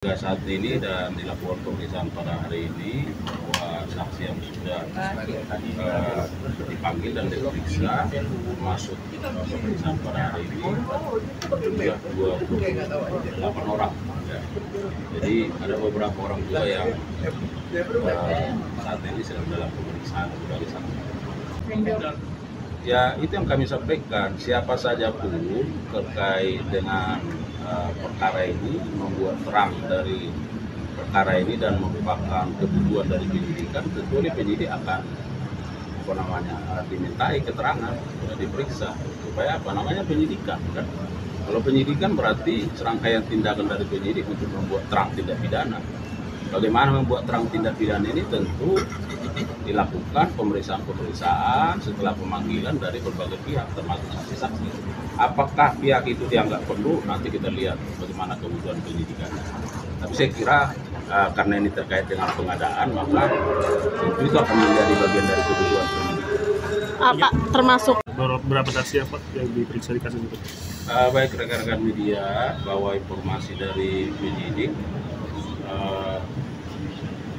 Hingga saat ini dan dilakukan pemeriksaan pada hari ini bahwa saksi yang sudah dipanggil dan diperiksa masuk pemeriksaan pada hari ini jumlah 28 orang. Jadi ada beberapa orang juga yang saat ini sedang dalam pemeriksaan sebagai saksi. Ya, itu yang kami sampaikan, siapa saja pun terkait dengan perkara ini, membuat terang dari perkara ini dan merupakan kebutuhan dari penyidikan, tentu oleh penyidik akan dimintai keterangan, diperiksa supaya penyidikan kan. Kalau penyidikan berarti serangkaian tindakan dari penyidik untuk membuat terang tindak pidana. Bagaimana membuat terang tindak pidana ini tentu dilakukan pemeriksaan setelah pemanggilan dari berbagai pihak termasuk saksi-saksi. Apakah pihak itu dianggap perlu, nanti kita lihat bagaimana kebutuhan penyidikannya. Tapi saya kira karena ini terkait dengan pengadaan, maka itu akan menjadi bagian dari kebutuhan penyidikan. Pak, termasuk berapa saksi Pak yang diperiksa di kasus itu? Baik rekan-rekan media, bahwa informasi dari penyidik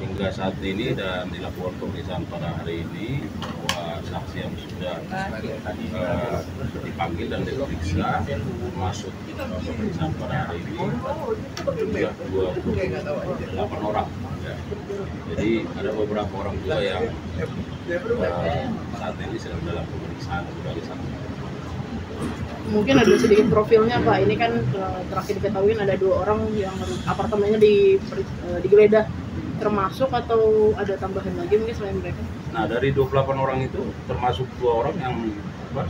hingga saat ini dan dilakukan pemeriksaan pada hari ini bahwa saksi yang sudah dipanggil dan diperiksa masuk pemeriksaan pada hari ini jumlah 28 orang. Ya. Jadi ada beberapa orang juga yang saat ini sedang dalam pemeriksaan sebagai saksi. Mungkin ada sedikit profilnya Pak. Ini kan terakhir diketahui ada 2 orang yang apartemennya digeledah, termasuk atau ada tambahan lagi mungkin selain mereka? Nah, dari 28 orang itu termasuk 2 orang yang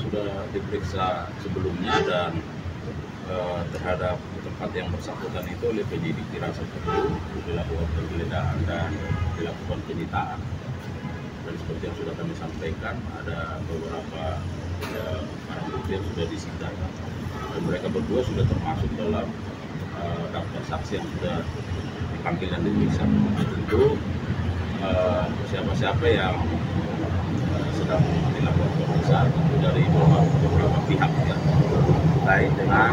sudah diperiksa sebelumnya dan terhadap tempat yang bersangkutan itu oleh penyidik dirasa perlu dilakukan penggeledahan dan dilakukan penyitaan. Dan seperti yang sudah kami sampaikan, ada beberapa barang bukti yang sudah disita dan mereka berdua sudah termasuk dalam daftar saksi yang sudah dipanggil dan diperiksa. Tentu siapa-siapa yang sedang dilakukan pemeriksaan tentu dari beberapa pihak ya, terkait dengan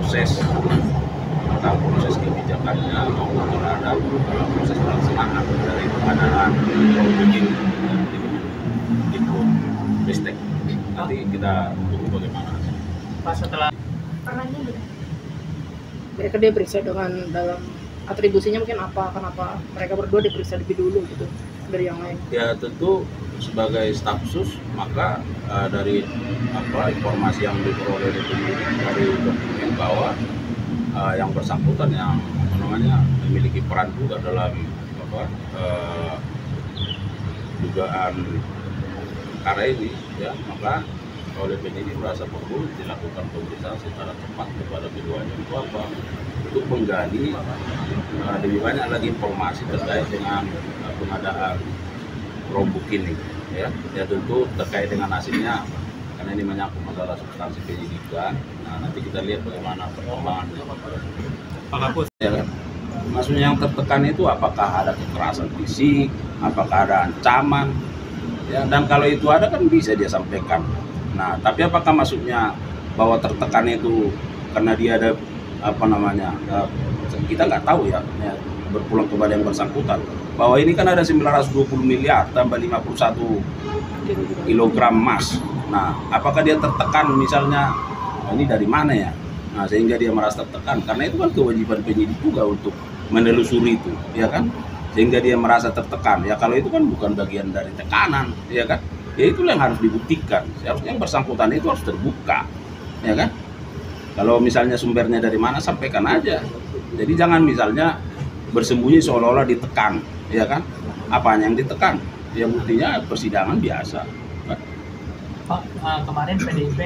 proses kebijakannya maupun terhadap proses pelaksanaan dari pengadaan bikin Ristek. Nanti kita tunggu bagaimana. Pak, setelah mereka diperiksa dengan dalam atribusinya mungkin kenapa mereka berdua diperiksa lebih dulu gitu dari yang lain? Ya tentu sebagai staf sus, maka dari informasi yang diperoleh dari dokumen bahwa yang bersangkutan yang memiliki peran juga dalam dugaan perkara ini, ya maka oleh penyidik merasa perlu dilakukan pemeriksaan secara cepat kepada keduanya untuk menggali lebih banyak lagi informasi terkait dengan pengadaan Chromebook ini, ya tentu terkait dengan hasilnya karena ini menyangkut masalah substansi penyidikan. Nah, nanti kita lihat bagaimana perkembangannya. Pak Kapus. Ya kan? Maksudnya yang tertekan itu apakah ada kekerasan fisik, apakah ada ancaman, ya, dan kalau itu ada kan bisa dia sampaikan. Nah, tapi apakah maksudnya bahwa tertekan itu karena dia ada kita nggak tahu ya, berpulang kepada yang bersangkutan bahwa ini kan ada 920 miliar tambah 51 kilogram emas. Nah, apakah dia tertekan misalnya ini dari mana ya? Nah, sehingga dia merasa tertekan karena itu kan kewajiban penyidik juga untuk menelusuri itu, ya kan? Sehingga dia merasa tertekan. Ya kalau itu kan bukan bagian dari tekanan, ya kan? Ya itulah yang harus dibuktikan. Seharusnya yang bersangkutan itu harus terbuka, ya kan? Kalau misalnya sumbernya dari mana, sampaikan aja. Jadi jangan misalnya bersembunyi seolah-olah ditekan, ya kan? Apanya yang ditekan? Ya buktinya persidangan biasa. Pak, kemarin PDIP